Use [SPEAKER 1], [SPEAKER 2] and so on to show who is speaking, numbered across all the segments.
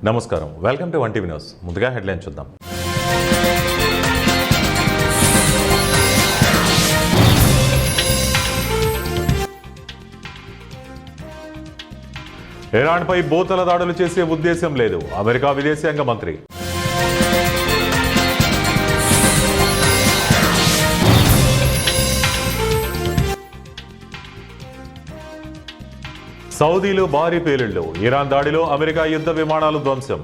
[SPEAKER 1] నమస్కారం, welcome to 1TV news. ముందుగా headline చూద్దాం. ఇరాన్పై బోతల దాడులు చేసే ఉద్దేశం లేదు, అమెరికా విదేశాంగ మంత్రి. సౌదీలో భారీ పేలుళ్లు, ఇరాన్ దాడిలో అమెరికా యుద్ధ విమానాలు ధ్వంసం.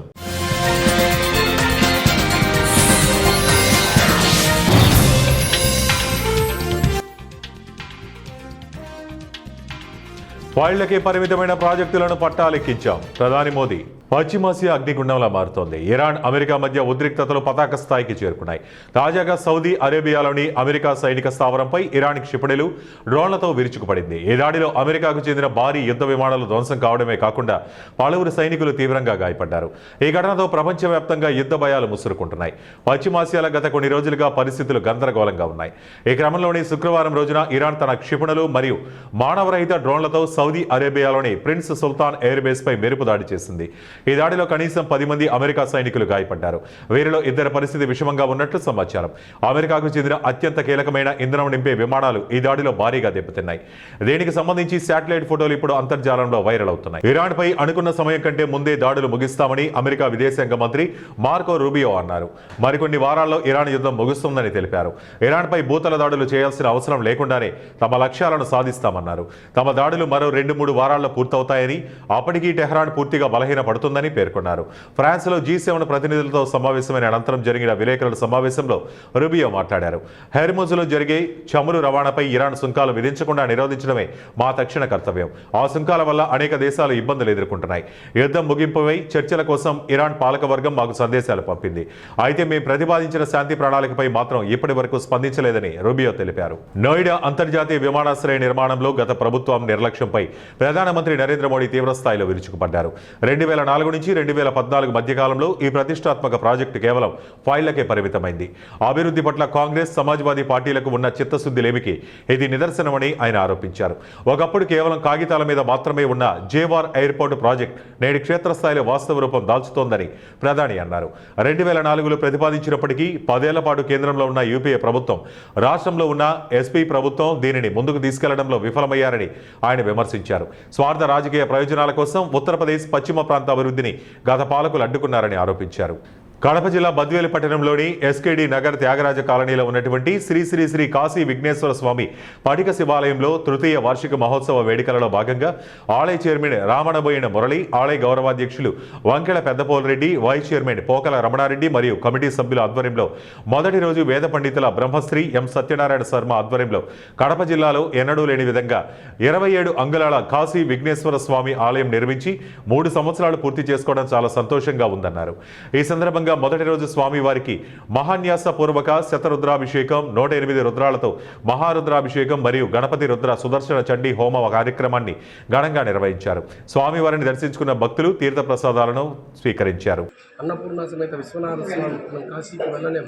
[SPEAKER 1] ఫైళ్లకే పరిమితమైన ప్రాజెక్టులను పట్టాలెక్కించాం, ప్రధాని మోదీ. పశ్చిమాసియా అగ్నిగుండంలా మారుతోంది. ఇరాన్, అమెరికా మధ్య ఉద్రిక్తతలు పతాక స్థాయికి చేరుకున్నాయి. తాజాగా సౌదీ అరేబియాలోని అమెరికా సైనిక స్థావరంపై ఇరాన్ క్షిపణులు, డ్రోన్లతో విరుచుకుపడింది. ఈ దాడిలో అమెరికాకు చెందిన భారీ యుద్ధ విమానాలు ధ్వంసం కావడమే కాకుండా పలువురు సైనికులు తీవ్రంగా గాయపడ్డారు. ఈ ఘటనతో ప్రపంచవ్యాప్తంగా యుద్ధ భయాలు ముసురుకుంటున్నాయి. పశ్చిమాసియాలో గత కొన్ని రోజులుగా పరిస్థితులు గందరగోళంగా ఉన్నాయి. ఈ క్రమంలోని శుక్రవారం రోజున ఇరాన్ తన క్షిపణులు మరియు మానవరహిత డ్రోన్లతో సౌదీ అరేబియాలోని ప్రిన్స్ సుల్తాన్ ఎయిర్ బేస్ పై మెరుపు దాడి చేసింది. ఈ దాడిలో కనీసం 10 మంది అమెరికా సైనికులు గాయపడ్డారు. వీరిలో 2 పరిస్థితి విషమంగా ఉన్నట్లు సమాచారం. అమెరికాకు చెందిన అత్యంత కీలకమైన ఇంధనం నింపే విమానాలు ఈ దాడిలో భారీగా దెబ్బతిన్నాయి. దీనికి సంబంధించి శాటిలైట్ ఫోటోలు ఇప్పుడు అంతర్జాలంలో వైరల్ అవుతున్నాయి. ఇరాన్ పై అనుకున్న సమయం కంటే ముందే దాడులు ముగిస్తామని అమెరికా విదేశాంగ మంత్రి మార్కో రూబియో అన్నారు. మరికొన్ని వారాల్లో ఇరాన్ యుద్ధం ముగుస్తుందని తెలిపారు. ఇరాన్ పై భూతల దాడులు చేయాల్సిన అవసరం లేకుండానే తమ లక్ష్యాలను సాధిస్తామన్నారు. తమ దాడులు మరో 2-3 వారాల్లో పూర్తవుతాయని, అప్పటికీ టెహ్రాన్ పూర్తిగా బలహీనపడుతుందని పేర్కొన్నారు. ఫ్రాన్స్ లో G7 ప్రతినిధులతో సమావేశమైన అనంతరం జరిగిన విలేకరుల సమావేశంలో రూబియో మాట్లాడారు. హెర్ముజ్ లో జరిగే చమురు రవాణాపై ఇరాన్ సుంకాలు విధించకుండా నిరోధించడమే మా తక్షణ కర్తవ్యం. ఆ సుంకాల వల్ల అనేక దేశాలు ఇబ్బందులు ఎదుర్కొంటున్నాయి. యుద్ధం ముగింపుపై చర్చల కోసం ఇరాన్ పాలకవర్గం మాకు సందేశాలు పంపింది. అయితే మేము ప్రతిపాదించిన శాంతి ప్రణాళికపై మాత్రం ఇప్పటి వరకు స్పందించలేదని రూబియో తెలిపారు. నోయిడా అంతర్జాతీయ విమానాశ్రయ నిర్మాణంలో గత ప్రభుత్వం నిర్లక్ష్యంపై ప్రధానమంత్రి నరేంద్ర మోడీ తీవ్రస్థాయిలో విరుచుకుపడ్డారు. 2004 నుంచి 2014 మధ్యకాలంలో ఈ ప్రతిష్టాత్మక ప్రాజెక్టు కేవలం ఫైళ్లకే పరిమితమైంది. అభివృద్ధి పట్ల కాంగ్రెస్, సమాజ్వాదీ పార్టీలకు ఉన్న చిత్తశుద్ధి లేమికి ఇది నిదర్శనమని ఆయన ఆరోపించారు. ఒకప్పుడు కేవలం కాగితాల మీద మాత్రమే ఉన్న జేవార్ ఎయిర్పోర్టు ప్రాజెక్ట్ నేడు క్షేత్రస్థాయిలో వాస్తవ రూపం దాల్చుతోందని ప్రధాని అన్నారు. 2004లో ప్రతిపాదించినప్పటికీ 10 ఏళ్ల పాటు కేంద్రంలో ఉన్న యూపీఏ ప్రభుత్వం, రాష్ట్రంలో ఉన్న ఎస్పీ ప్రభుత్వం దీనిని ముందుకు తీసుకెళ్లడంలో విఫలమయ్యారని ఆయన విమర్శించారు. స్వార్థ రాజకీయ ప్రయోజనాల కోసం ఉత్తరప్రదేశ్ పశ్చిమ ప్రాంత అభివృద్ధిని గత పాలకులు అడ్డుకున్నారని ఆరోపించారు. కడప జిల్లా బద్వేలు పట్టణంలోని ఎస్కేడి నగర్ త్యాగరాజ కాలనీలో ఉన్నటువంటి శ్రీ శ్రీ శ్రీ కాశీ విఘ్నేశ్వర స్వామి పడిక శివాలయంలో తృతీయ వార్షిక మహోత్సవ వేడుకలలో భాగంగా ఆలయ చైర్మన్ రామణబోయిన మురళి, ఆలయ గౌరవాధ్యక్షులు వంకెళ పెద్దపోలరెడ్డి, వైస్ చైర్మన్ పోకల రమణారెడ్డి మరియు కమిటీ సభ్యుల ఆధ్వర్యంలో మొదటి రోజు వేద పండితుల బ్రహ్మశ్రీ ఎం సత్యనారాయణ శర్మ ఆధ్వర్యంలో కడప జిల్లాలో ఎన్నడూ లేని విధంగా 27 అంగుళాల కాశీ విఘ్నేశ్వర స్వామి ఆలయం నిర్మించి 3 సంవత్సరాలు పూర్తి చేసుకోవడం చాలా సంతోషంగా ఉందన్నారు. ఈ సందర్భంగా మొదటి రోజు స్వామివారికి మహాన్యాస పూర్వక శతరుద్రాభిషేకం, 108 రుద్రాలతో మహారుద్రాభిషేకం మరియు గణపతి రుద్ర సుదర్శన చండీ హోమ కార్యక్రమాన్ని ఘనంగా నిర్వహించారు. స్వామివారిని దర్శించుకున్న భక్తులు తీర్థ ప్రసాదాలను స్వీకరించారు.
[SPEAKER 2] అన్నపూర్ణ సమేత విశ్వనాథ స్వామి మనం కాశీకి వెళ్ళలేం,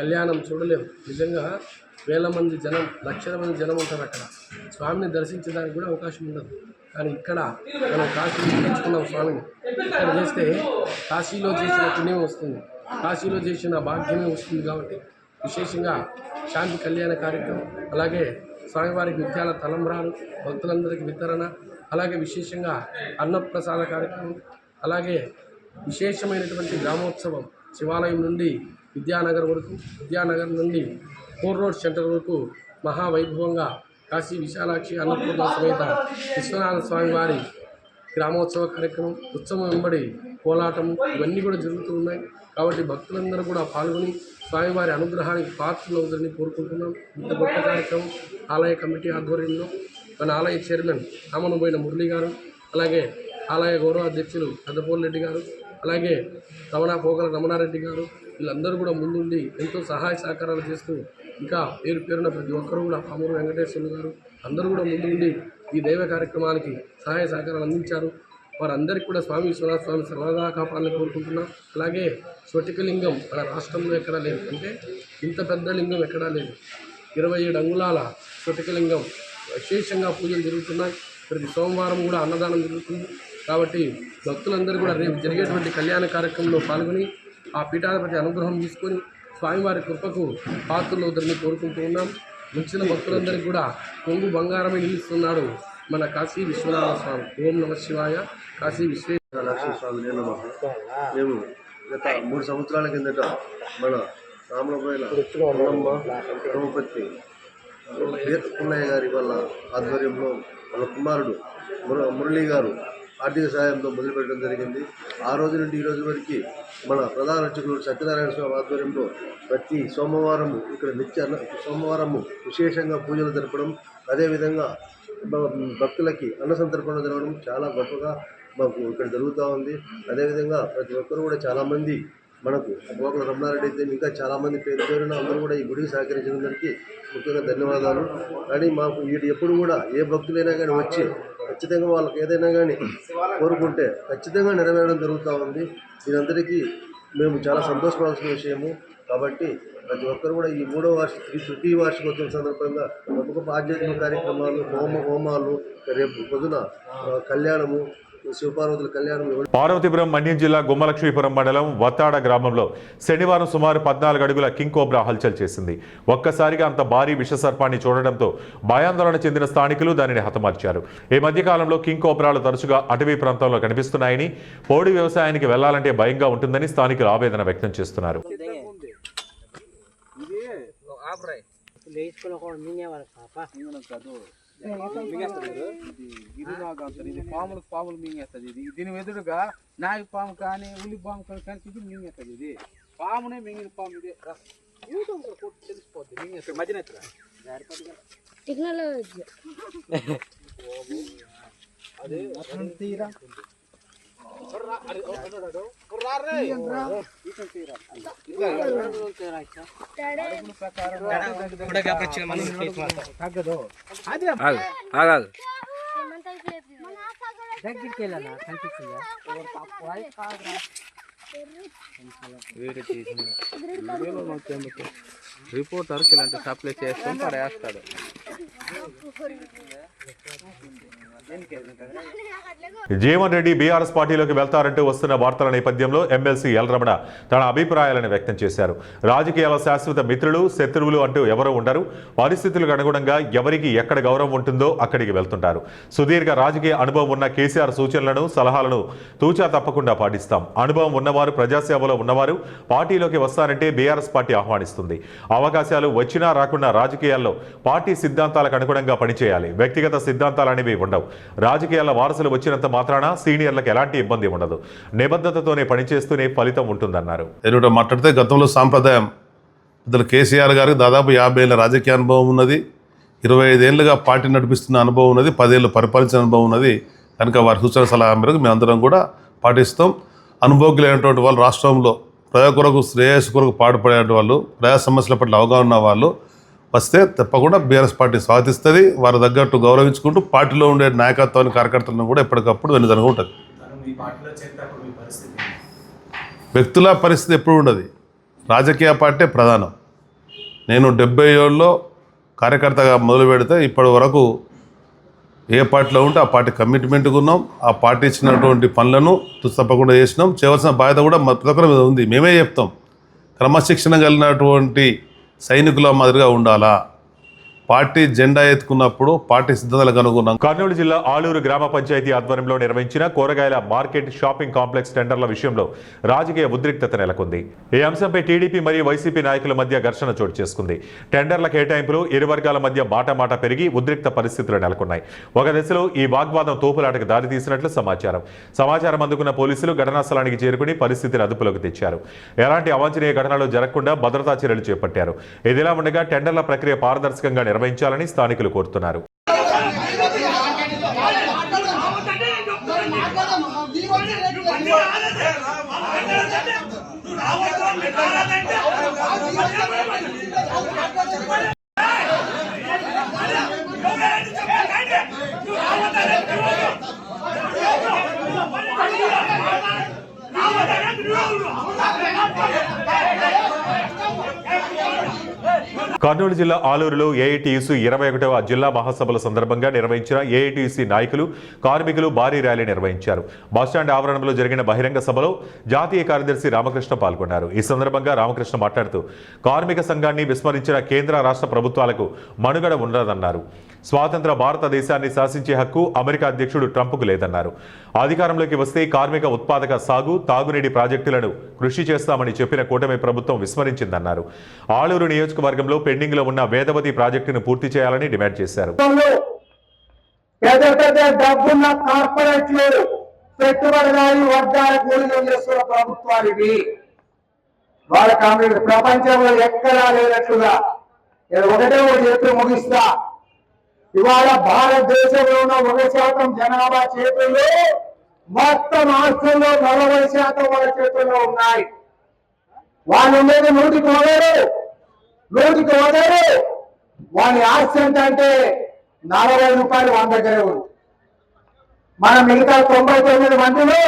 [SPEAKER 2] కళ్యాణం చూడలేం. నిజంగా వేల మంది జనం, లక్షల మంది జనం ఉంటారు అక్కడ. స్వామిని దర్శించడానికి కూడా అవకాశం ఉండదు. కానీ ఇక్కడ మనం కాశీలో తెచ్చుకున్నాం స్వామిని. ఇక్కడ చేస్తే కాశీలో చేసిన పుణ్యం వస్తుంది, కాశీలో చేసిన భాగ్యమే వస్తుంది. కాబట్టి విశేషంగా శాంతి కళ్యాణ కార్యక్రమం, అలాగే స్వామివారికి విద్యాల తలంబ్రాలు, భక్తులందరికీ వితరణ, అలాగే విశేషంగా అన్నప్రసాద కార్యక్రమం, అలాగే విశేషమైనటువంటి గ్రామోత్సవం శివాలయం నుండి విద్యానగర్ వరకు, విద్యానగర్ నుండి 4 రోడ్ సెంటర్ వరకు మహావైభవంగా కాశీ విశాలాక్షి అన్నపూర్ణ సమేత విశ్వనాథ స్వామి వారి గ్రామోత్సవ కార్యక్రమం, ఉత్సవం వెంబడి కోలాటము ఇవన్నీ కూడా జరుగుతూ ఉన్నాయి. కాబట్టి భక్తులందరూ కూడా పాల్గొని స్వామివారి అనుగ్రహానికి పాత్రలు అవుతారని కోరుకుంటున్నాం. ఇంత గొప్ప కార్యక్రమం ఆలయ కమిటీ ఆధ్వర్యంలో మన ఆలయ చైర్మన్ రామణబోయిన మురళి గారు, అలాగే ఆలయ గౌరవ అధ్యక్షులు పెద్దపోలరెడ్డి గారు, అలాగే పోకల రమణారెడ్డి గారు, వీళ్ళందరూ కూడా ముందుండి ఎంతో సహాయ సహకారాలు చేస్తూ, ఇంకా పేరున ప్రతి ఒక్కరు కూడా పామూరు వెంకటేశ్వర్లు గారు అందరూ కూడా ముందుండి ఈ దైవ కార్యక్రమానికి సహాయ సహకారాలు అందించారు. వారందరికీ కూడా స్వామి విశ్వనాథ స్వామి సర్వదా కాపాడాలని కోరుకుంటున్నాం. అలాగే స్ఫటికలింగం మన రాష్ట్రంలో ఎక్కడా లేదు, అంటే ఇంత పెద్ద లింగం ఎక్కడా లేదు. 27 అంగుళాల స్ఫటికలింగం విశేషంగా పూజలు జరుగుతున్నాయి. ప్రతి సోమవారం కూడా అన్నదానం జరుగుతుంది. కాబట్టి భక్తులందరూ కూడా రేపు జరిగేటువంటి కళ్యాణ కార్యక్రమంలో పాల్గొని ఆ పీఠాధిపతి అనుగ్రహం తీసుకొని స్వామివారి కృపకు పాత్రలు వద్దరని కోరుకుంటూ ఉన్నాం. వచ్చిన భక్తులందరికీ కూడా కొంగు బంగారమే నిలుస్తున్నాడు మన కాశీ విశ్వనాథ స్వామి. ఓం నమ శివాయ. కాశీ
[SPEAKER 3] లక్ష్మీ స్వామి మేము గత 3 సంవత్సరాల కిందట మన రామలపోయిన బ్రహ్మపతి పుల్లయ్య గారి వాళ్ళ ఆధ్వర్యంలో వాళ్ళ కుమారుడు మురళీ గారు ఆర్థిక సహాయంతో మొదలుపెట్టడం జరిగింది. ఆ రోజు నుండి ఈ రోజు వరకు మన ప్రధాన అర్చకులు సత్యనారాయణ స్వామి ఆధ్వర్యంలో ప్రతి సోమవారము ఇక్కడ సోమవారము విశేషంగా పూజలు జరపడం, అదేవిధంగా భక్తులకి అన్నసంతర్పణ జరగడం చాలా గొప్పగా మాకు ఇక్కడ జరుగుతూ ఉంది. అదేవిధంగా ప్రతి ఒక్కరు కూడా చాలామంది మనకు గోకుల రమణారెడ్డి అయితే ఇంకా చాలామంది పేరున అందరూ కూడా ఈ గుడికి సహకరించినందరికీ ముఖ్యంగా ధన్యవాదాలు. కానీ మాకు వీటి ఎప్పుడు కూడా ఏ భక్తులైనా కానీ వచ్చి ఖచ్చితంగా వాళ్ళకి ఏదైనా కానీ కోరుకుంటే ఖచ్చితంగా నెరవేరడం జరుగుతూ ఉంది. దీనందరికీ మేము చాలా సంతోషపడాల్సిన విషయము. కాబట్టి ప్రతి ఒక్కరు కూడా ఈ 3వ తృతీయ వార్షికోత్సవం సందర్భంగా గొప్ప ఆధ్యాత్మిక కార్యక్రమాలు, హోమాలు, రేపు పొద్దున కళ్యాణము, శివపార్వతుల కళ్యాణం.
[SPEAKER 1] పార్వతీపురం మన్యం జిల్లా గుమ్మలక్ష్మీపురం మండలం వత్తాడ గ్రామంలో శనివారం సుమారు 14 అడుగుల కింగ్ కోబ్రా హల్చల్ చేసింది. ఒక్కసారిగా అంత భారీ విషసర్పాన్ని చూడడంతో భయాందోళన చెందిన స్థానికులు దానిని హతమార్చారు. ఈ మధ్యకాలంలో కింగ్ కోబ్రాలు తరచుగా అటవీ ప్రాంతంలో కనిపిస్తున్నాయని, పోడి వ్యవసాయానికి వెళ్లాలంటే భయంగా ఉంటుందని స్థానికులు ఆవేదన వ్యక్తం చేస్తున్నారు.
[SPEAKER 4] పాములు మింగేస్తుంది. దీని ఎదురుగా నాగి పాము కానీ ఉల్లి పాము కానీ ఇది మింగేస్తుంది. ఇది పామునే మింగిన పాము. ఇది తెలిసిపోద్ది మింగేస్తుంది. మధ్యన టెక్నాలజీ అదే తీరా రిపోర్టర్కి ఇలాంటి సప్లై చేస్తాం పడేస్తాడు.
[SPEAKER 1] జీవన్ రెడ్డి బీఆర్ఎస్ పార్టీలోకి వెళ్తారంటూ వస్తున్న వార్తల నేపథ్యంలో ఎమ్మెల్సీ ఎల్ రమణ తన అభిప్రాయాలను వ్యక్తం చేశారు. రాజకీయాల శాశ్వత మిత్రులు, శత్రువులు అంటూ ఎవరూ ఉండరు. పరిస్థితులకు అనుగుణంగా ఎవరికి ఎక్కడ గౌరవం ఉంటుందో అక్కడికి వెళ్తుంటారు. సుదీర్ఘ రాజకీయ అనుభవం ఉన్న కేసీఆర్ సూచనలను, సలహాలను తూచా తప్పకుండా పాటిస్తాం. అనుభవం ఉన్నవారు, ప్రజాసేవలో ఉన్నవారు పార్టీలోకి వస్తారంటే బీఆర్ఎస్ పార్టీ ఆహ్వానిస్తుంది. అవకాశాలు వచ్చినా రాకున్నా రాజకీయాల్లో పార్టీ సిద్ధాంతాలకు అనుగుణంగా పనిచేయాలి. వ్యక్తిగత సిద్ధాంతాలు అనేవి ఉండవు. రాజకీయాల వారసులు వచ్చినంత మాత్రాన సీనియర్లకు ఎలాంటి ఇబ్బంది ఉండదు. నిబద్ధతతోనే పనిచేస్తూనే ఫలితం ఉంటుందన్నారు.
[SPEAKER 5] మాట్లాడితే గతంలో సాంప్రదాయం ఇద్దరు కేసీఆర్ గారికి దాదాపు 50 ఏళ్ళ రాజకీయ అనుభవం ఉన్నది. 25 ఏళ్ళుగా పార్టీ నడిపిస్తున్న అనుభవం ఉన్నది. 10 ఏళ్ళు పరిపాలించిన అనుభవం ఉన్నది. కనుక వారి సూచన సలహా మేరకు మేమందరం కూడా పాటిస్తాం. అనుభవజ్ఞులైనటువంటి వాళ్ళు, రాష్ట్రంలో ప్రజల కొరకు, శ్రేయస్సు కొరకు పాటుపడేటువంటి వాళ్ళు, ప్రజా సమస్యల పట్ల అవగాహన ఉన్న వాళ్ళు వస్తే తప్పకుండా బీఆర్ఎస్ పార్టీ స్వాగతిస్తుంది. వారి తగ్గట్టు గౌరవించుకుంటూ పార్టీలో ఉండే నాయకత్వాన్ని, కార్యకర్తలను కూడా ఎప్పటికప్పుడు వెనుదనగా ఉంటుంది. వ్యక్తుల పరిస్థితి ఎప్పుడు ఉండదు. రాజకీయ పార్టీ ప్రధానం. నేను 70 ఏళ్ళలో కార్యకర్తగా మొదలు పెడితే ఇప్పటి వరకు ఏ పార్టీలో ఉంటే ఆ పార్టీ కమిట్మెంట్గా ఉన్నాం. ఆ పార్టీ ఇచ్చినటువంటి పనులను తప్పకుండా చేసినాం. చేయవలసిన బాధ్యత కూడా ప్రతి ఒక్కరి మీద ఉంది. మేమే చెప్తాం, క్రమశిక్షణ కలిగినటువంటి సైనికుల మాదిరిగా ఉండాలా. పార్టీ జెండా ఎత్తుకున్నప్పుడు పార్టీ సిద్ధాంతాలకు అనుగుణంగా.
[SPEAKER 1] కర్నూలు జిల్లా ఆలూరు గ్రామ పంచాయతీ ఆధ్వర్యంలో నిర్వహించిన కూరగాయల మార్కెట్, షాపింగ్ కాంప్లెక్స్ టెండర్ల విషయంలో రాజకీయ ఉద్రిక్తత నెలకొంది. ఈ అంశంపై టీడీపీ మరియు వైసీపీ నాయకుల మధ్య ఘర్షణ చోటు చేసుకుంది. టెండర్ల కేటాయింపులు ఇరు వర్గాల మధ్య మాట పెరిగి ఉద్రిక్త పరిస్థితులు నెలకొన్నాయి. ఒక దశలో ఈ వాగ్వాదం తోపులాటకు దారితీసినట్లు సమాచారం అందుకున్న పోలీసులు ఘటనా స్థలానికి చేరుకుని పరిస్థితిని అదుపులోకి తెచ్చారు. ఎలాంటి అవాంఛనీయ ఘటనలు జరగకుండా భద్రతా చర్యలు చేపట్టారు. ఇదిలా ఉండగా టెండర్ల ప్రక్రియ పారదర్శకంగా నిర్వహించాలని స్థానికులు కోరుతున్నారు. కర్నూలు జిల్లా ఆలూరులో ఏఐటీయూసీ 21వ జిల్లా మహాసభల సందర్భంగా నిర్వహించిన ఏఐటీయూసీ నాయకులు కార్మికులు భారీ ర్యాలీ నిర్వహించారు. బస్టాండ్ ఆవరణంలో జరిగిన బహిరంగ సభలో జాతీయ కార్యదర్శి రామకృష్ణ పాల్గొన్నారు. ఈ సందర్భంగా రామకృష్ణ మాట్లాడుతూ కార్మిక సంఘాన్ని విస్మరించిన కేంద్ర రాష్ట్ర ప్రభుత్వాలకు మనుగడ ఉండదన్నారు. స్వాతంత్ర భారతదేశాన్ని శాసించే హక్కు అమెరికా అధ్యక్షుడు ట్రంప్కు లేదన్నారు. అధికారంలోకి వస్తే కార్మిక ఉత్పాదక సాగు, తాగునీటి ప్రాజెక్టులను కృషి చేస్తామని చెప్పిన కూటమి ప్రభుత్వం విస్మరించిందన్నారు. ఆలూరు నియోజకవర్గంలో పెండింగ్ లో ఉన్న వేదవతి ప్రాజెక్టును పూర్తి చేయాలని డిమాండ్ చేశారు.
[SPEAKER 6] డబ్బున్న కార్పొరేట్లు పెట్టుబడిదారి వర్గాల కూలీలు చేస్తున్న ప్రభుత్వానికి వాళ్ళ కాంగ్రెస్ ప్రపంచంలో ఎక్కడా లేనట్లుగా ఒకటే చేతులు ముగిస్తా. ఇవాళ భారతదేశంలో ఉన్న 1% జనాభా చేతుల్లో మొత్తం ఆస్తుల్లో 40% వాళ్ళ చేతుల్లో ఉన్నాయి. వాళ్ళు ఉండేది 100కి వదరు. వాని ఆస్తి ఏంటంటే 40 రూపాయలు వాళ్ళ దగ్గరే ఉంది. మన మిగతా 99 మందిలో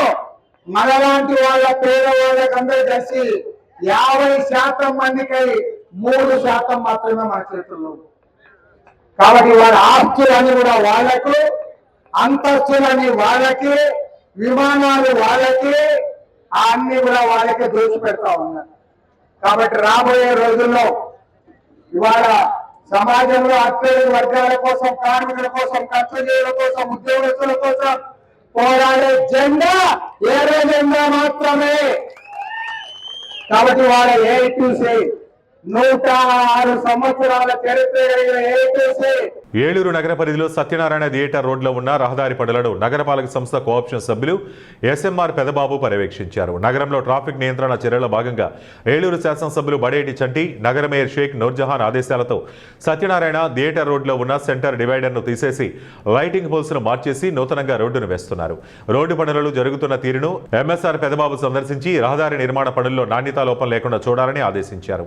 [SPEAKER 6] మనలాంటి వాళ్ళ పేదవాళ్ళకి అందరూ కలిసి 50% మందికి 3% మాత్రమే మన చేతుల్లో. కాబట్టి వాళ్ళ ఆస్తులన్నీ కూడా వాళ్ళకు, అంతస్తులన్నీ వాళ్ళకి, విమానాలు వాళ్ళకి, అన్ని కూడా వాళ్ళకే దోచిపెడతా ఉన్నారు. కాబట్టి రాబోయే రోజుల్లో ఇవాళ సమాజంలో అత్యధిక వర్గాల కోసం, కార్మికుల కోసం, కర్షకుల కోసం, ఉద్యోగస్తుల కోసం పోరాడే జెండా ఏరే జెండా మాత్రమే. కాబట్టి వాళ్ళ ఏఐటీయూసీ 106 సంవత్సరాల చరిత్ర కలిగిన ఏఐటీయూసీ
[SPEAKER 1] ఏలూరు నగర పరిధిలో సత్యనారాయణ థియేటర్ రోడ్లో ఉన్న రహదారి పనులను నగరపాలక సంస్థ కోఆప్షన్ సభ్యులు ఎస్ఎంఆర్ పెదబాబు పర్యవేక్షించారు. నగరంలో ట్రాఫిక్ నియంత్రణ చర్యల భాగంగా ఏలూరు శాసనసభ్యులు బడేటి చంటి, నగర మేయర్ షేక్ నూర్జహాన్ ఆదేశాలతో సత్యనారాయణ థియేటర్ రోడ్లో ఉన్న సెంటర్ డివైడర్ను తీసేసి లైటింగ్ పోల్స్ను మార్చేసి నూతనంగా రోడ్డును వేస్తున్నారు. రోడ్డు పనులు జరుగుతున్న తీరును ఎంఎస్ఆర్ పెదబాబు సందర్శించి రహదారి నిర్మాణ పనుల్లో నాణ్యతా లోపం లేకుండా చూడాలని ఆదేశించారు.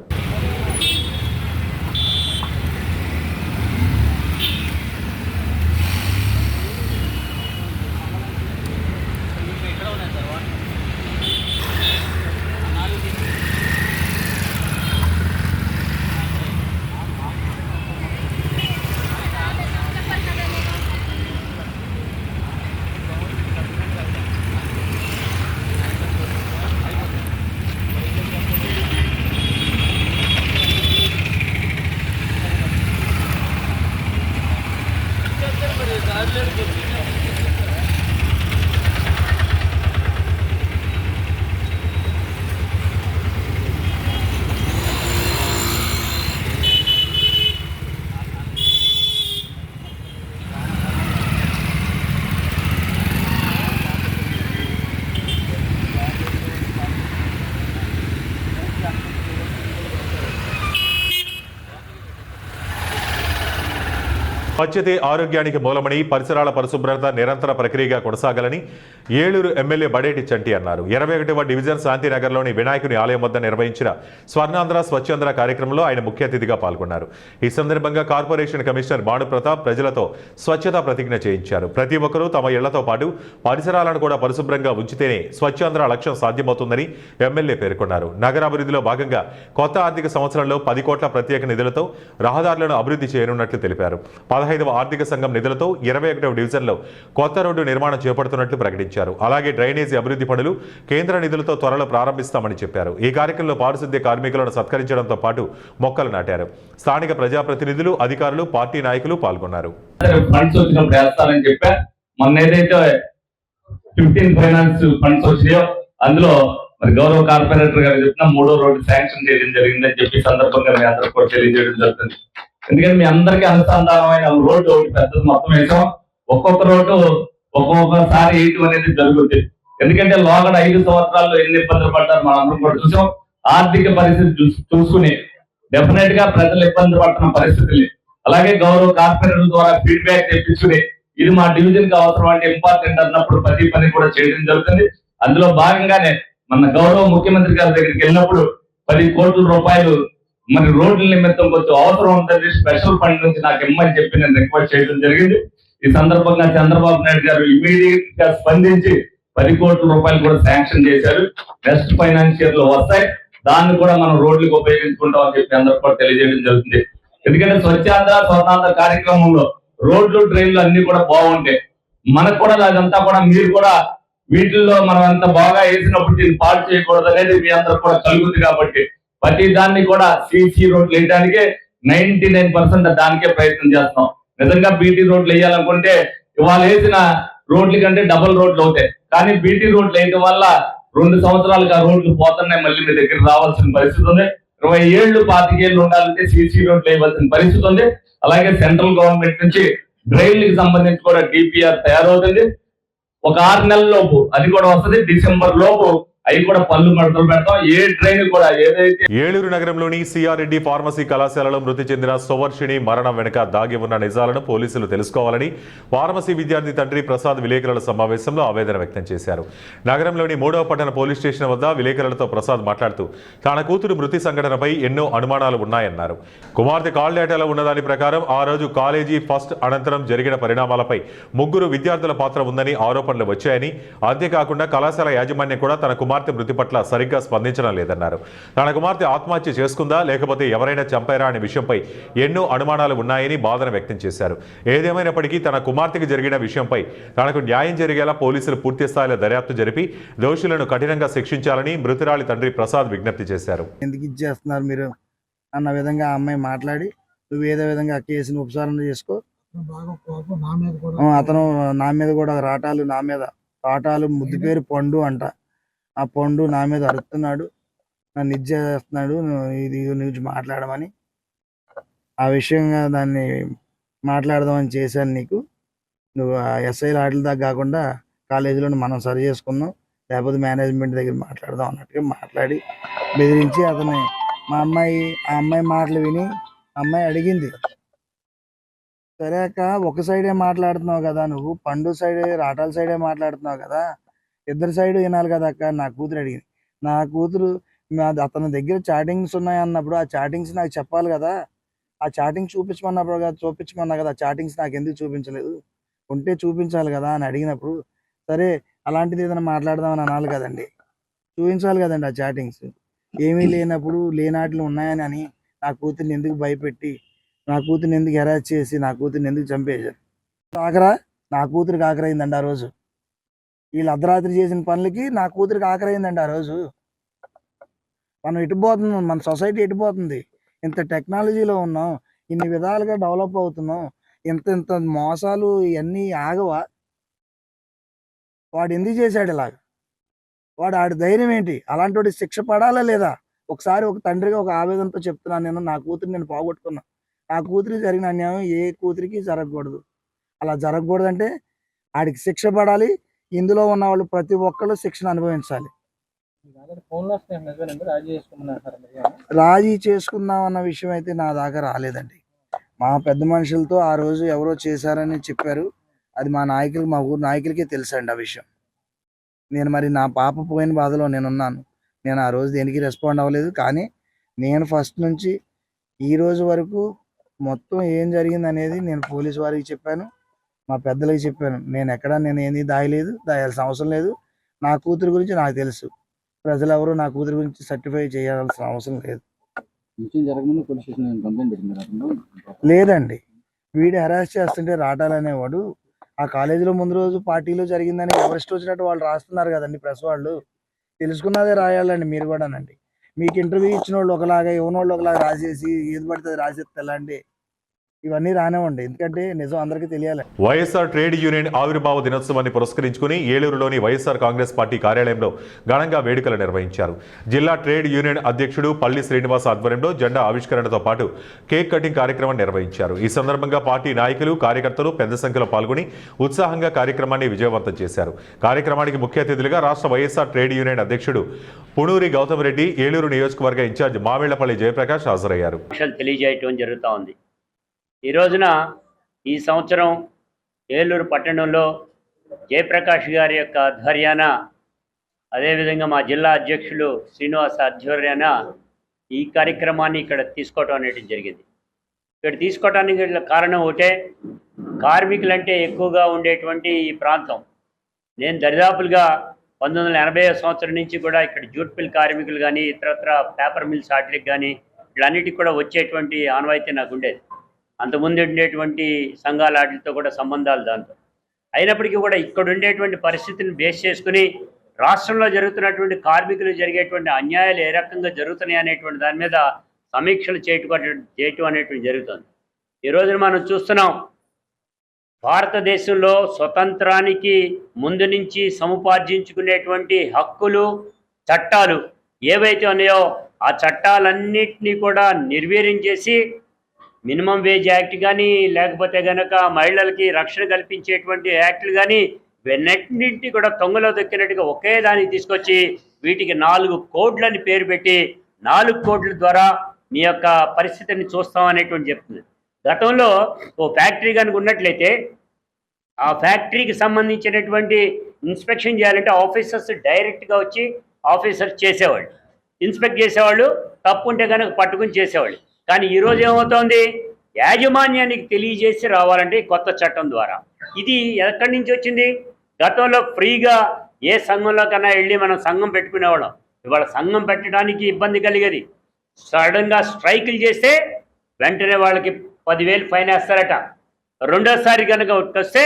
[SPEAKER 1] స్వచ్ఛతే ఆరోగ్యానికి మూలమని, పరిసరాల పరిశుభ్రత నిరంతర ప్రక్రియగా కొనసాగాలని ఏలూరు ఎమ్మెల్యే బడేటి చంటి అన్నారు. 21వ డివిజన్ శాంతినగర్లోని వినాయకుని ఆలయం వద్ద నిర్వహించిన స్వర్ణాంధ్ర స్వచ్ఛాంధ్ర కార్యక్రమంలో ఆయన ముఖ్య అతిథిగా పాల్గొన్నారు. ఈ సందర్భంగా కార్పొరేషన్ కమిషనర్ భానుప్రతాప్ ప్రజలతో స్వచ్ఛతా ప్రతిజ్ఞ చేయించారు. ప్రతి ఒక్కరూ తమ ఇళ్లతో పాటు పరిసరాలను కూడా పరిశుభ్రంగా ఉంచితేనే స్వచ్ఛాంధ్ర లక్ష్యం సాధ్యమవుతుందని ఎమ్మెల్యే పేర్కొన్నారు. నగరాభివృద్ధిలో భాగంగా కొత్త ఆర్థిక సంవత్సరంలో 10 కోట్ల ప్రత్యేక నిధులతో రహదారులను అభివృద్ధి చేయనున్నట్లు తెలిపారు. 15వ ఆర్థిక సంఘం నిధులతో 21వ డివిజన్లో కొత్త రోడ్డు నిర్మాణం చేపడుతున్నట్లు ప్రకటించారు. అలాగే డ్రైనేజీ అభివృద్ధి పనులు కేంద్ర నిధులతో త్వరలో ప్రారంభిస్తామని చెప్పారు. ఈ కార్యక్రమంలో పారిశుద్ధ్య కార్మికులను సత్కరించడంతో పాటు మొక్కలు నాటారు. స్థానిక ప్రజాప్రతినిధులు, అధికారులు, పార్టీ నాయకులు పాల్గొన్నారు.
[SPEAKER 7] మొన్న ఏదైతే 15 ఫైనాన్స్ ఫండ్స్ వచ్చాయో అందులో మరి గౌరవ కార్పొరేటర్ గారు చెప్పిన 3వ రోడ్డు శాంక్షన్ చేయడం జరిగిందని చెప్పి సందర్భంగా మీ అందరూ కూడా తెలియజేయడం జరుగుతుంది. ఎందుకంటే మీ అందరికీ అనుసంధానమైన రోడ్డు పెద్దది మొత్తం వేసాం. ఒక్కొక్క రోడ్డు ఒక్కొక్కసారి వేయటం అనేది జరుగుతుంది. ఎందుకంటే లోగడ 5 సంవత్సరాల్లో ఎన్ని ఇబ్బందులు పడ్డారు మనం అందరం కూడా చూసాం. ఆర్థిక పరిస్థితి చూసుకుని డెఫినెట్ గా ప్రజలు ఇబ్బంది పడుతున్న పరిస్థితులు, అలాగే గౌరవ కార్పొరేటర్ ద్వారా ఫీడ్బ్యాక్ తెప్పించుకుని ఇది మా డివిజన్ కి అవసరం అంటే ఇంపార్టెంట్ అన్నప్పుడు ప్రతి పని కూడా చేయడం జరుగుతుంది. అందులో భాగంగానే మన గౌరవ ముఖ్యమంత్రి గారి దగ్గరికి వెళ్ళినప్పుడు 10 కోట్ల రూపాయలు మరి రోడ్ల నిమిత్తం కొంచెం అవసరం ఉంటుంది, స్పెషల్ ఫండ్ నుంచి నాకు ఇమ్మని చెప్పి నేను రిక్వెస్ట్ చేయడం జరిగింది. ఈ సందర్భంగా చంద్రబాబు నాయుడు గారు ఇమీడియట్ గా స్పందించి 10 కోట్ల రూపాయలు కూడా శాంక్షన్ చేశారు. నెక్స్ట్ ఫైనాన్షియర్ లో వస్తాయి, దాన్ని కూడా మనం రోడ్లకు ఉపయోగించుకుంటాం అని చెప్పి అందరూ కూడా తెలియజేయడం జరుగుతుంది. ఎందుకంటే స్వచ్ఛాంధ్ర స్వతంత్ర కార్యక్రమంలో రోడ్లు డ్రైన్లు అన్ని కూడా బాగుంటాయి. మనకు కూడా అదంతా కూడా మీరు కూడా వీటిల్లో మనం అంత బాగా వేసినప్పుడు దీన్ని పాడు చేయకూడదు అనేది మీ అందరూ కూడా కలుగుతుంది. కాబట్టి ప్రతి దాన్ని కూడా సీసీ రోడ్లు వేయడానికి 99% దానికే ప్రయత్నం చేస్తాం. నిజంగా బీటీ రోడ్లు వేయాలనుకుంటే ఇవాళ వేసిన రోడ్ల కంటే డబుల్ రోడ్లు అవుతాయి. కానీ బీటీ రోడ్లు వేయడం వల్ల 2 సంవత్సరాలుగా రోడ్లు పోతున్నాయి, మళ్ళీ మీ దగ్గర రావాల్సిన పరిస్థితి ఉంది. 20 ఏళ్ళు 25 ఏళ్ళు ఉండాలంటే సీసీ రోడ్లు వేయవలసిన పరిస్థితి ఉంది. అలాగే సెంట్రల్ గవర్నమెంట్ నుంచి డ్రైన్లకు సంబంధించి కూడా డిపిఆర్ తయారవుతుంది. ఒక 6 నెలల లోపు అది కూడా వస్తుంది. డిసెంబర్ లోపు అవి కూడా పళ్ళు మడతలు పెడతాం. ఏ ట్రైన్ కూడా ఏదైతే
[SPEAKER 1] ఏలూరు నగరంలోని సిఆర్ రెడ్డి ఫార్మసీ కళాశాలలో మృతి చెందిన సువర్షిణి మరణం వెనుక దాగి ఉన్న నిజాలను పోలీసులు తెలుసుకోవాలని ఫార్మసీ విద్యార్థి తండ్రి ప్రసాద్ విలేకరుల సమావేశంలో ఆవేదన వ్యక్తం చేశారు. నగరంలోని 3వ పట్టణ పోలీస్ స్టేషన్ వద్ద విలేకరులతో ప్రసాద్ మాట్లాడుతూ తన కూతురు మృతి సంఘటనపై ఎన్నో అనుమానాలు ఉన్నాయన్నారు. కుమార్తె కాల్ డేటాలో ఉన్నదాని ప్రకారం ఆ రోజు కాలేజీ ఫస్ట్ అనంతరం జరిగిన పరిణామాలపై 3 విద్యార్థుల పాత్ర ఉందని ఆరోపణలు వచ్చాయని, అంతేకాకుండా కళాశాల యాజమాన్యం కూడా తన కుమార్తె మృతి పట్ల సరిగ్గా స్పందించడం లేదన్నారు. తన కుమార్తె ఆత్మహత్య చేసుకుందా లేకపోతే ఎవరైనా చంపారా అనే విషయంపై ఎన్నో అనుమానాలు ఉన్నాయని బాధన వ్యక్తం చేశారు. ఏదేమైనప్పటికీ తన కుమార్తెకు జరిగిన విషయంపై తనకు న్యాయం జరిగేలా పోలీసులు పూర్తి స్థాయిలో దర్యాప్తు జరిపి దోషులను కఠినంగా శిక్షించాలని మృతురాలి తండ్రి ప్రసాద్ విజ్ఞప్తి చేశారు.
[SPEAKER 8] ఎందుకు ఇచ్చేస్తున్నారు మీరు అన్న విధంగా ఆ అమ్మాయి మాట్లాడి, నువ్వు ఏదో విధంగా ఆ కేసును ఉపసంహరణ చేసుకో, అతను నా మీద కూడా రాటాలు ముద్దు పేరు పండు అంట, ఆ పండు నా మీద అరుస్తున్నాడు, నన్ను ఇచ్చేస్తున్నాడు, ఇది నుంచి మాట్లాడమని ఆ విషయంగా దాన్ని మాట్లాడదామని చేశాను. నువ్వు ఆ ఎస్ఐ ఆటల దాకా కాకుండా కాలేజీలో మనం సరి చేసుకుందాం, లేకపోతే మేనేజ్మెంట్ దగ్గర మాట్లాడదాం అన్నట్టుగా మాట్లాడి బెదిరించి అతన్ని ఆ అమ్మాయి మాటలు విని అమ్మాయి అడిగింది, సరే అక్క ఒక సైడే మాట్లాడుతున్నావు కదా, నువ్వు పండు సైడే రాటాల సైడే మాట్లాడుతున్నావు కదా, ఇద్దరు సైడ్ వినాలి కదా అక్క. నా కూతురు అడిగింది. నా కూతురు అతని దగ్గర చాటింగ్స్ ఉన్నాయి అన్నప్పుడు ఆ చాటింగ్స్ నాకు చెప్పాలి కదా, ఆ చాటింగ్స్ చూపించమన్నా కదా, ఆ చాటింగ్స్ నాకు ఎందుకు చూపించలేదు, ఉంటే చూపించాలి కదా అని అడిగినప్పుడు, సరే అలాంటిది ఏదైనా మాట్లాడదామని అనాలి కదండి, చూపించాలి కదండి. ఆ చాటింగ్స్ ఏమీ లేనప్పుడు లేనాట్లు ఉన్నాయని అని నా కూతుర్ని ఎందుకు భయపెట్టి, నా కూతుర్ని ఎందుకు హెరాస్ చేసి, నా కూతుర్ని ఎందుకు చంపేశారు? నా కూతురికి ఆఖరైందండి ఆ రోజు. వీళ్ళు అర్ధరాత్రి చేసిన పనులకి నా కూతురికి ఆఖరైందండి ఆ రోజు. మనం ఎటుపోతున్నాం, మన సొసైటీ ఎటుపోతుంది? ఇంత టెక్నాలజీలో ఉన్నాం, ఇన్ని విధాలుగా డెవలప్ అవుతున్నాం, ఇంత మోసాలు ఇవన్నీ ఆగవా? వాడు ఎందుకు చేశాడు ఇలాగ? ఆడి ధైర్యం ఏంటి? అలాంటి వాడి శిక్ష పడాలా లేదా? ఒకసారి ఒక తండ్రిగా ఒక ఆవేదనతో చెప్తున్నాను, నా కూతురు నేను పోగొట్టుకున్నా. నా కూతురికి జరిగిన అన్యాయం ఏ కూతురికి జరగకూడదు. అలా జరగకూడదంటే ఆడికి శిక్ష పడాలి. ఇందులో ఉన్న వాళ్ళు ప్రతి ఒక్కళ్ళు శిక్షణ అనుభవించాలి. రాజీ చేసుకుందాం అన్న విషయం అయితే నా దాకా రాలేదండి. మా పెద్ద మనుషులతో ఆ రోజు ఎవరో చేశారని చెప్పారు. అది మా ఊరు నాయకులకే తెలుసండి ఆ విషయం. నేను మరి నా పాప పోయిన బాధలో నేనున్నాను. నేను ఆ రోజు దేనికి రెస్పాండ్ అవ్వలేదు. కానీ నేను ఫస్ట్ నుంచి ఈ రోజు వరకు మొత్తం ఏం జరిగింది అనేది నేను పోలీసు వారికి చెప్పాను, మా పెద్దలకి చెప్పాను. నేను ఏది దాయాల్సిన అవసరం లేదు. నా కూతురు గురించి నాకు తెలుసు. ప్రజలు ఎవరు నా కూతురు గురించి సర్టిఫై చేయాల్సిన అవసరం లేదు. లేదండి, వీడు హెరాస్ చేస్తుంటే రాటాలనేవాడు ఆ కాలేజీలో ముందు రోజు పార్టీలో జరిగిందని ఎవరిష్టం వచ్చినట్టు వాళ్ళు రాస్తున్నారు కదండి ప్రెస్ వాళ్ళు. తెలుసుకున్నదే రాయాలండి మీరు కూడానండి. మీకు ఇంటర్వ్యూ ఇచ్చిన వాళ్ళు ఒకలాగా, ఇవ్వనోళ్ళు ఒకలాగా రాసేసి ఏది పడితే రాసేస్తే ఎలా అండి? ఇవన్నీ రానివ్వండి, ఎందుకంటే నిజం అందరికీ తెలియాలి.
[SPEAKER 1] వైఎస్ఆర్ ట్రేడ్ యూనియన్ ఆవిర్భావ దినోత్సవాన్ని పురస్కరించుకుని ఏలూరులోని వైఎస్ఆర్ కాంగ్రెస్ పార్టీ కార్యాలయంలో ఘనంగా వేడుకలు నిర్వహించారు. జిల్లా ట్రేడ్ యూనియన్ అధ్యక్షుడు పల్లి శ్రీనివాస్ ఆధ్వర్యంలో జెండా ఆవిష్కరణతో పాటు కేక్ కటింగ్ కార్యక్రమం నిర్వహించారు. ఈ సందర్భంగా పార్టీ నాయకులు, కార్యకర్తలు పెద్ద సంఖ్యలో పాల్గొని ఉత్సాహంగా కార్యక్రమాన్ని విజయవంతం చేశారు. కార్యక్రమానికి ముఖ్య అతిథులుగా రాష్ట్ర వైఎస్ఆర్ ట్రేడ్ యూనియన్ అధ్యక్షుడు పునూరి గౌతమ్ రెడ్డి, ఏలూరు నియోజకవర్గ ఇన్ఛార్జ్ మామిళ్లపల్లి జయప్రకాష్ హాజరయ్యారు.
[SPEAKER 9] తెలియజేయటం జరుగుతూ ఉంది. ఈ రోజున ఈ సంవత్సరం ఏలూరు పట్టణంలో జయప్రకాష్ గారి యొక్క ఆధ్వర్యాన, అదేవిధంగా మా జిల్లా అధ్యక్షులు శ్రీనివాస్ ఆధ్వర్యాన ఈ కార్యక్రమాన్ని ఇక్కడ తీసుకోవటం అనేది జరిగింది. ఇక్కడ తీసుకోవటానికి కారణం ఒకటే, కార్మికులంటే ఎక్కువగా ఉండేటువంటి ఈ ప్రాంతం. నేను దరిదాపులుగా 1980 సంవత్సరం నుంచి కూడా ఇక్కడ జూట్ మిల్ కార్మికులు కానీ, ఇతరత్ర పేపర్ మిల్స్ వాటికి కానీ వీటన్నిటికి కూడా వచ్చేటువంటి ఆనవాయితీ నాకు ఉండేది. అంతకుముందు ఉండేటువంటి సంఘాల వాటితో కూడా సంబంధాలు దాంతో. అయినప్పటికీ కూడా ఇక్కడ ఉండేటువంటి పరిస్థితిని బేస్ చేసుకుని రాష్ట్రంలో జరుగుతున్నటువంటి కార్మికులు జరిగేటువంటి అన్యాయాలు ఏ రకంగా జరుగుతున్నాయి అనేటువంటి దాని మీద సమీక్షలు చేయటం అనేటువంటి జరుగుతుంది. ఈ రోజున మనం చూస్తున్నాం, భారతదేశంలో స్వతంత్రానికి ముందు నుంచి సముపార్జించుకునేటువంటి హక్కులు, చట్టాలు ఏవైతే ఉన్నాయో ఆ చట్టాలన్నింటినీ కూడా నిర్వీర్యం చేసి మినిమం వేజ్ యాక్ట్ కానీ, లేకపోతే కనుక మహిళలకి రక్షణ కల్పించేటువంటి యాక్ట్లు కానీ ఇవన్నింటినీ కూడా తొంగలో దొక్కినట్టుగా ఒకే దానికి తీసుకొచ్చి వీటికి 4 కోడ్లని పేరు పెట్టి 4 కోడ్ల ద్వారా మీ యొక్క పరిస్థితిని చూస్తామనేటువంటి చెప్తుంది. గతంలో ఓ ఫ్యాక్టరీ కనుక ఉన్నట్లయితే ఆ ఫ్యాక్టరీకి సంబంధించినటువంటి ఇన్స్పెక్షన్ చేయాలంటే ఆఫీసర్స్ డైరెక్ట్గా వచ్చి ఆఫీసర్స్ చేసేవాళ్ళు, ఇన్స్పెక్ట్ చేసేవాళ్ళు, తప్పు ఉంటే కనుక పట్టుకుని చేసేవాళ్ళు. కానీ ఈరోజు ఏమవుతోంది, యాజమాన్యానికి తెలియజేసి రావాలంటే కొత్త చట్టం ద్వారా. ఇది ఎక్కడి నుంచి వచ్చింది? గతంలో ఫ్రీగా ఏ సంఘంలో కన్నా వెళ్ళి మనం సంఘం పెట్టుకునేవాళ్ళం. ఇవాళ సంఘం పెట్టడానికి ఇబ్బంది కలిగేది. సడన్గా స్ట్రైకులు చేస్తే వెంటనే వాళ్ళకి 10,000 ఫైన్ వేస్తారట. రెండోసారి కనుక వస్తే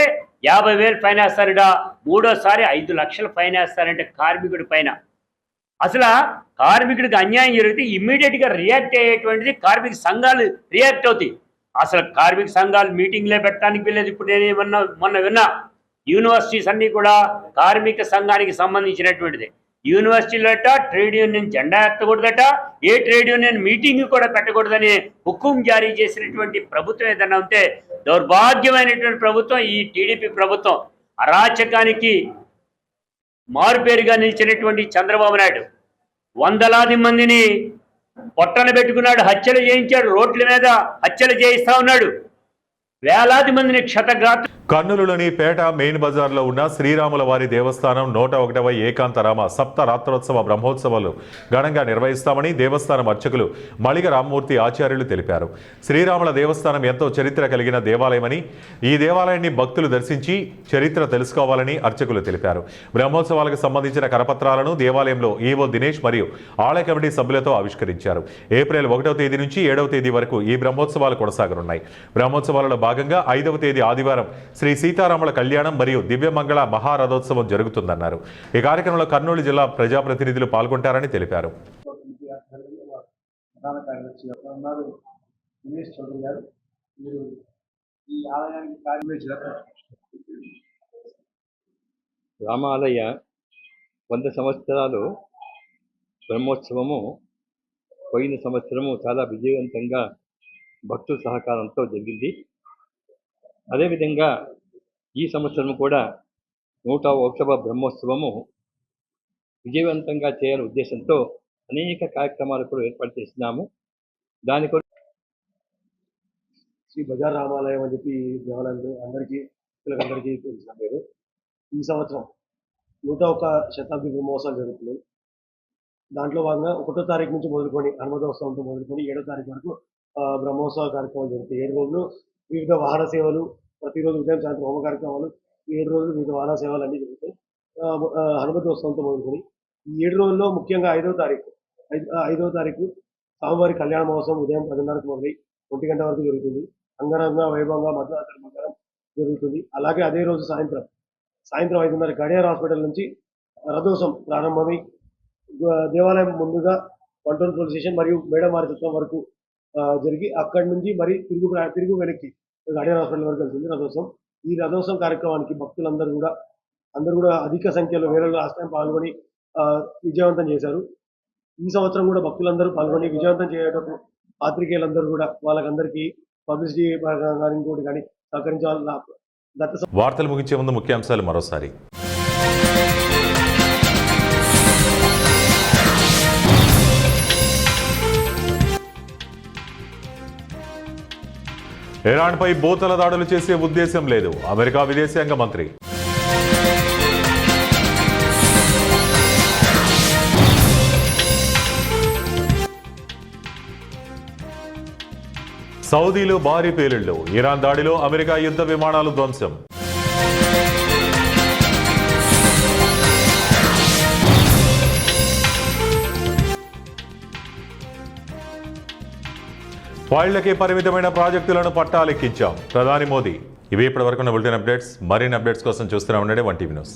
[SPEAKER 9] 50,000 ఫైన్ వేస్తారట. మూడోసారి 5 లక్షలు ఫైన్ వేస్తారంటే కార్మికుడి పైన. అసలు కార్మికుడికి అన్యాయం జరిగితే ఇమ్మీడియట్గా రియాక్ట్ అయ్యేటువంటిది కార్మిక సంఘాలు రియాక్ట్ అవుతాయి. అసలు కార్మిక సంఘాలు మీటింగ్లే పెట్టడానికి వెళ్ళేది. ఇప్పుడు నేను మొన్న విన్నా, యూనివర్సిటీస్ అన్నీ కూడా కార్మిక సంఘానికి సంబంధించినటువంటిది. యూనివర్సిటీలట ట్రేడ్ యూనియన్ జెండా ఎత్తకూడదట, ఏ ట్రేడ్ యూనియన్ మీటింగ్ కూడా పెట్టకూడదని హుకుం జారీ చేసినటువంటి ప్రభుత్వం ఏదైనా ఉంటే దౌర్భాగ్యమైనటువంటి ప్రభుత్వం ఈ టీడీపీ ప్రభుత్వం. అరాచకానికి మారుపేరుగా నిలిచినటువంటి చంద్రబాబు నాయుడు వందలాది మందిని పొట్టన పెట్టుకున్నాడు, హత్యలు చేయించాడు, రోడ్ల మీద హత్యలు చేయిస్తా ఉన్నాడు, వేలాది మందిని క్షతగాత్రులు.
[SPEAKER 1] కర్నూలులోని పేట మెయిన్ బజార్లో ఉన్న శ్రీరాముల వారి దేవస్థానం 101వ ఏకాంతరామ సప్త రాత్రోత్సవ బ్రహ్మోత్సవాలు ఘనంగా నిర్వహిస్తామని దేవస్థానం అర్చకులు మళిగ రామ్మూర్తి ఆచార్యులు తెలిపారు. శ్రీరాముల దేవస్థానం ఎంతో చరిత్ర కలిగిన దేవాలయమని, ఈ దేవాలయాన్ని భక్తులు దర్శించి చరిత్ర తెలుసుకోవాలని అర్చకులు తెలిపారు. బ్రహ్మోత్సవాలకు సంబంధించిన కరపత్రాలను దేవాలయంలో ఈవో దినేష్ మరియు ఆలయ కమిటీ సభ్యులతో ఆవిష్కరించారు. ఏప్రిల్ 1వ తేదీ నుంచి 7వ తేదీ వరకు ఈ బ్రహ్మోత్సవాలు కొనసాగనున్నాయి. బ్రహ్మోత్సవాలలో భాగంగా 5వ తేదీ ఆదివారం శ్రీ సీతారాముల కళ్యాణం మరియు దివ్యమంగళ మహారథోత్సవం జరుగుతుందన్నారు. ఈ కార్యక్రమంలో కర్నూలు జిల్లా ప్రజాప్రతినిధులు పాల్గొంటారని తెలిపారు.
[SPEAKER 10] రామాలయ 100 సంవత్సరాలు బ్రహ్మోత్సవము పోయిన సంవత్సరము చాలా విజయవంతంగా భక్తుల సహకారంతో జరిగింది. అదేవిధంగా ఈ సంవత్సరం కూడా 101వ బ్రహ్మోత్సవము విజయవంతంగా చేయాలనే ఉద్దేశంతో అనేక కార్యక్రమాలు కూడా ఏర్పాటు చేస్తున్నాము. దాని
[SPEAKER 3] శ్రీ బజార్ రామాలయం అని చెప్పి దేవాలయం అందరికీ తెలిసిన పేరు. ఈ సంవత్సరం 101 శతాబ్ది బ్రహ్మోత్సవాలు జరుగుతున్నాయి. దాంట్లో భాగంగా 1వ తారీఖు నుంచి మొదలుకొని హనుమతోత్సవంతో మొదలుకొని 7వ తారీఖు వరకు బ్రహ్మోత్సవ కార్యక్రమాలు జరుగుతాయి. 7 రోజులు వివిధ వాహన సేవలు, ప్రతిరోజు ఉదయం సాయంత్రం హోమ కార్యక్రమాలు, 7 రోజులు వివిధ వాహన సేవలు అన్నీ జరుగుతాయి. హనుమతోత్సవంతో మొదలుకొని ఈ 7 రోజుల్లో ముఖ్యంగా 5వ తారీఖు స్వామివారి కళ్యాణ మహోత్సవం ఉదయం 10:30కు మొదలై 1 గంట వరకు జరుగుతుంది. అంగరంగ వైభవంగా మధ్యరాత్రి ప్రకారం జరుగుతుంది. అలాగే అదే రోజు సాయంత్రం 5:30 గడియార్ హాస్పిటల్ నుంచి రథోత్సవం ప్రారంభమై దేవాలయం ముందుగా వంటూరు పోలీస్ స్టేషన్ మరియు మేడమారి చిత్రం వరకు జరిగి అక్కడి నుంచి మరి తిరుగు వెనక్కి గడియార్ హాస్పిటల్ వరకు వెళ్తుంది రథోత్సవం. ఈ రథోత్సవం కార్యక్రమానికి భక్తులందరూ కూడా అధిక సంఖ్యలో వేలలో లాస్ట్ టైం పాల్గొని విజయవంతం చేశారు. ఈ సంవత్సరం కూడా భక్తులందరూ పాల్గొని విజయవంతం చేయడానికి పాత్రికేయులందరూ కూడా వాళ్ళకందరికీ పబ్లిసిటీ కానీ ఇంకోటి కానీ సహకరించాలని.
[SPEAKER 1] వార్తలు ముగించే ముందు ముఖ్యాంశాలు మరోసారి. ఇరాన్పై బోతల దాడులు చేసే ఉద్దేశం లేదు, అమెరికా విదేశాంగ మంత్రి. సౌదీలో భారీ పేలుళ్లు, ఇరాన్ దాడిలో అమెరికా యుద్ధ విమానాలు ధ్వంసం. వాళ్లకే పరిమితమైన ప్రాజెక్టులను పట్టాలెక్కించాం ప్రధాని మోదీ. ఇవి ఇప్పటివరకు ఉన్న బులెటిన్ అప్డేట్స్. మరిన్ని అప్డేట్స్ కోసం చూస్తూనే ఉండండి 1 టీవీ న్యూస్.